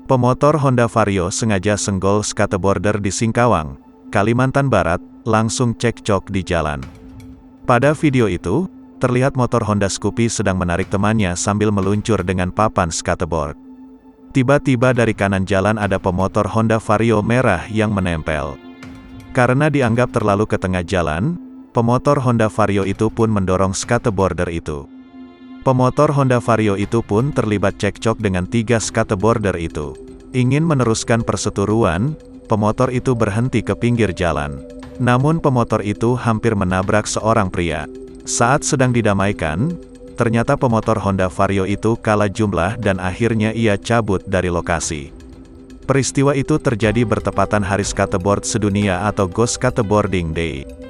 Pemotor Honda Vario sengaja senggol skateboarder di Singkawang, Kalimantan Barat, langsung cekcok di jalan. Pada video itu, terlihat motor Honda Scoopy sedang menarik temannya sambil meluncur dengan papan skateboard. Tiba-tiba dari kanan jalan ada pemotor Honda Vario merah yang menempel. Karena dianggap terlalu ke tengah jalan, pemotor Honda Vario itu pun mendorong skateboarder itu. Pemotor Honda Vario itu pun terlibat cekcok dengan 3 skateboarder itu. Ingin meneruskan perseteruan, pemotor itu berhenti ke pinggir jalan. Namun pemotor itu hampir menabrak seorang pria. Saat sedang didamaikan, ternyata pemotor Honda Vario itu kalah jumlah dan akhirnya ia cabut dari lokasi. Peristiwa itu terjadi bertepatan Hari Skateboard Sedunia atau Go Skateboarding Day.